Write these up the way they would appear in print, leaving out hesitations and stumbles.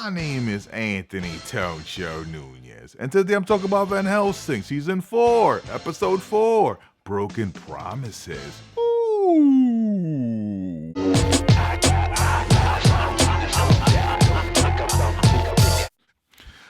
My name is Anthony Tocho Nunez, and today I'm talking about Van Helsing, Season 4, Episode 4, Broken Promises. Ooh.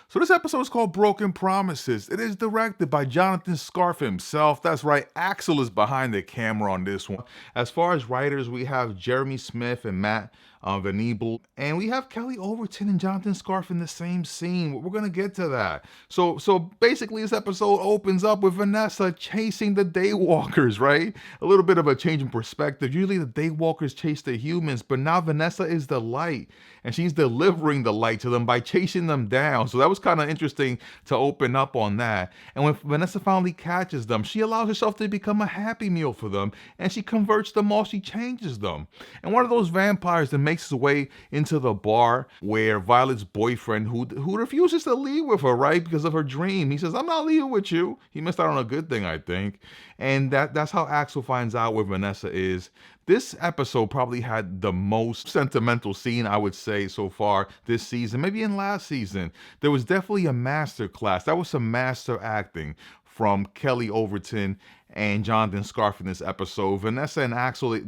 So this episode is called Broken Promises. It is directed by Jonathan Scarf himself. That's right, Axel is behind the camera on this one. As far as writers, we have Jeremy Smith and Matt Venable, and we have Kelly Overton and Jonathan Scarf in the same scene. We're gonna get to that. So basically, this episode opens up with Vanessa chasing the Daywalkers, right? A little bit of a change in perspective. Usually the Daywalkers chase the humans, but now Vanessa is the light, and she's delivering the light to them by chasing them down. So that was kind of interesting to open up on that. And when Vanessa finally catches them, she allows herself to become a Happy Meal for them, and she converts them all. She changes them. And one of those vampires that makes his way into the bar where Violet's boyfriend, who refuses to leave with her, right, because of her dream. He says, "I'm not leaving with you." He missed out on a good thing, I think. And that's how Axel finds out where Vanessa is. This episode probably had the most sentimental scene, I would say, so far this season. Maybe in last season. There was definitely a master class. That was some master acting from Kelly Overton and Jonathan Scarf in this episode. Vanessa and Axel,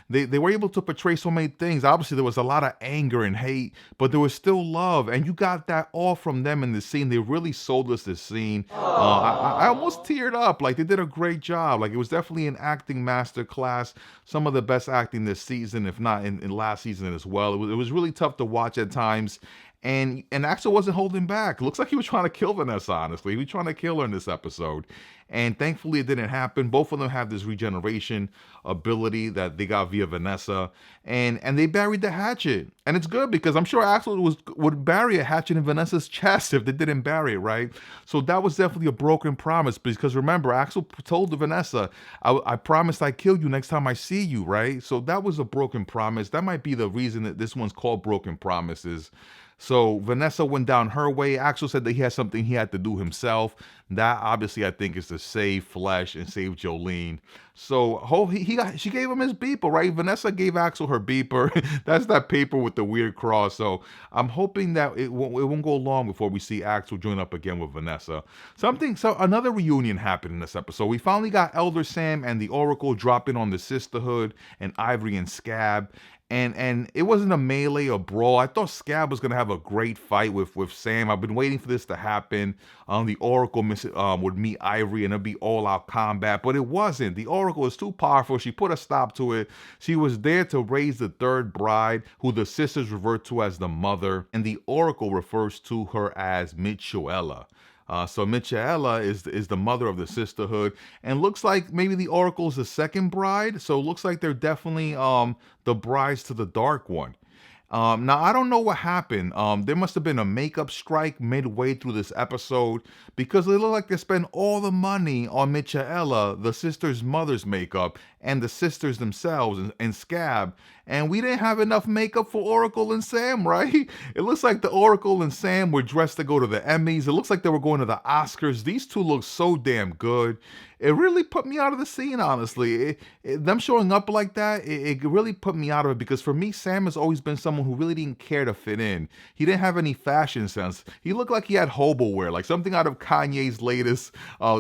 they were able to portray so many things. Obviously, there was a lot of anger and hate, but there was still love, and you got that all from them in the scene. They really sold us this scene. I almost teared up. Like, they did a great job. Like, it was definitely an acting master class. Some of the best acting this season, if not in last season as well. It was really tough to watch at times. And Axel wasn't holding back. Looks like he was trying to kill Vanessa, honestly. He was trying to kill her in this episode. And thankfully it didn't happen. Both of them have this regeneration ability that they got via Vanessa. And they buried the hatchet. And it's good because I'm sure Axel would bury a hatchet in Vanessa's chest if they didn't bury it, right? So that was definitely a broken promise, because remember, Axel told Vanessa, I promised I'd kill you next time I see you, right? So that was a broken promise. That might be the reason that this one's called Broken Promises. So Vanessa went down her way. Axel said that he had something he had to do himself. That obviously I think is to save Flesh and save Jolene. So she gave him his beeper, right? Vanessa gave Axel her beeper. That's that paper with the weird cross. So I'm hoping that it won't go long before we see Axel join up again with Vanessa. So another reunion happened in this episode. We finally got Elder Sam and the Oracle dropping on the Sisterhood and Ivory and Scab. And it wasn't a melee or brawl. I thought Scab was going to have a great fight with Sam. I've been waiting for this to happen. The Oracle would meet Ivory and it'd be all-out combat, but it wasn't. The Oracle is too powerful. She put a stop to it. She was there to raise the third bride, who the sisters revert to as the mother, and the Oracle refers to her as Michuela. So Michaela is the mother of the Sisterhood, and looks like maybe the Oracle's the second bride. So it looks like they're definitely the brides to the Dark One. Now, I don't know what happened. There must have been a makeup strike midway through this episode, because it looked like they spent all the money on Michaela, the sister's mother's makeup, and the sisters themselves and Scab. And we didn't have enough makeup for Oracle and Sam, right? It looks like the Oracle and Sam were dressed to go to the Emmys. It looks like they were going to the Oscars. These two look so damn good. It really put me out of the scene, honestly. Them showing up like that, it really put me out of it, because for me, Sam has always been someone who really didn't care to fit in. He didn't have any fashion sense. He looked like he had hobo wear, like something out of Kanye's latest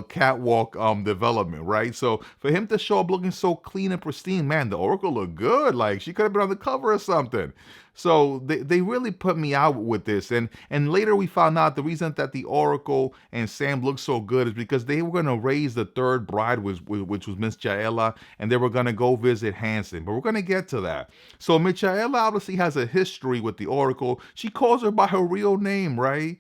catwalk development, right? So for him to show up looking so clean and pristine, man, the Oracle looked good. Like, she could have been on the cover or something. So they really put me out with this. And later we found out the reason that the Oracle and Sam looked so good is because they were going to raise the third bride, which was Miss Jaela, and they were going to go visit Hanson. But we're going to get to that. So Michaela obviously has a history with the Oracle. She calls her by her real name, right?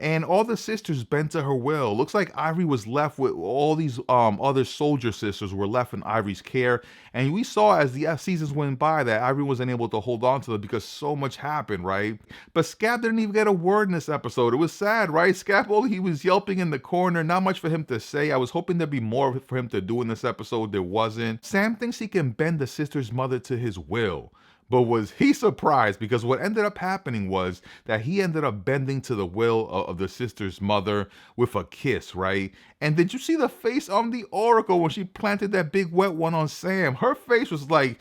And all the sisters bent to her will. Looks like Ivory was left with all these other soldier sisters were left in Ivory's care. And we saw as the seasons went by that Ivory wasn't able to hold on to them because so much happened, right? But Scab didn't even get a word in this episode. It was sad, right? Scab, he was yelping in the corner. Not much for him to say. I was hoping there'd be more for him to do in this episode. There wasn't. Sam thinks he can bend the sister's mother to his will. But was he surprised? Because what ended up happening was that he ended up bending to the will of the sister's mother with a kiss, right? And did you see the face on the Oracle when she planted that big wet one on Sam? Her face was like,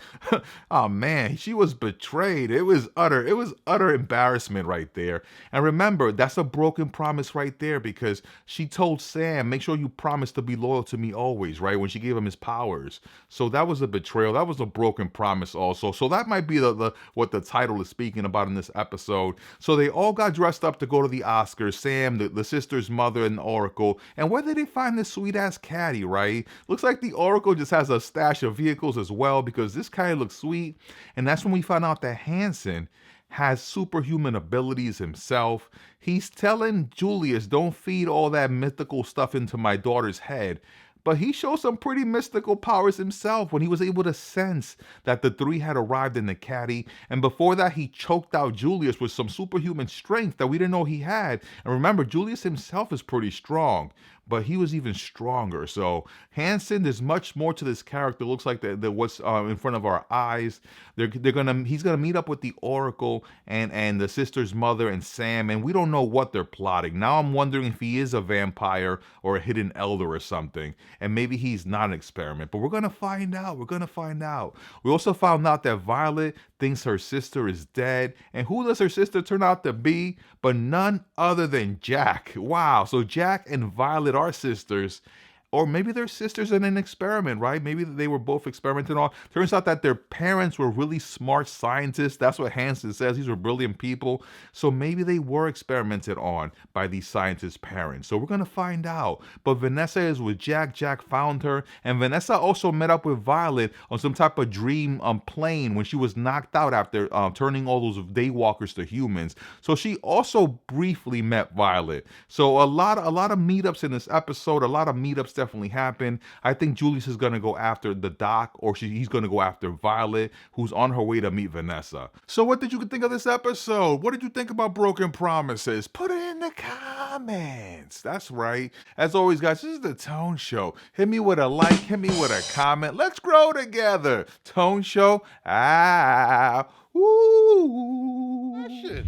oh man, she was betrayed. It was utter embarrassment right there. And remember, that's a broken promise right there because she told Sam, make sure you promise to be loyal to me always, right? When she gave him his powers. So that was a betrayal. That was a broken promise also. So that might be the what the title is speaking about in this episode. So they all got dressed up to go to the Oscars. Sam, the sister's mother, and Oracle. And where did they find this sweet ass caddy, right? Looks like the Oracle just has a stash of vehicles as well because this caddy looks sweet. And that's when we found out that Hansen has superhuman abilities himself. He's telling Julius, don't feed all that mythical stuff into my daughter's head. But he showed some pretty mystical powers himself when he was able to sense that the three had arrived in the caddy. And before that, he choked out Julius with some superhuman strength that we didn't know he had. And remember, Julius himself is pretty strong, but he was even stronger. So Hansen, there's much more to this character. Looks like that what's in front of our eyes. He's gonna meet up with the Oracle and the sister's mother and Sam, and we don't know what they're plotting. Now I'm wondering if he is a vampire or a hidden elder or something, and maybe he's not an experiment. But we're gonna find out. We're gonna find out. We also found out that Violet thinks her sister is dead, and who does her sister turn out to be? But none other than Jack. Wow. So Jack and Violet are sisters. Or maybe they're sisters in an experiment, right? Maybe they were both experimented on. Turns out that their parents were really smart scientists. That's what Hansen says. These were brilliant people. So maybe they were experimented on by these scientists' parents. So we're going to find out. But Vanessa is with Jack. Jack found her. And Vanessa also met up with Violet on some type of dream plane when she was knocked out after turning all those Daywalkers to humans. So she also briefly met Violet. So a lot of meetups in this episode. A lot of meetups definitely happen. I think Julius is going to go after the doc, or he's going to go after Violet, who's on her way to meet Vanessa. So what did you think of this episode? What did you think about Broken Promises? Put it in the comments. That's right. As always, guys, this is the Tone Show. Hit me with a like, hit me with a comment. Let's grow together. Tone Show. Woo. That shit.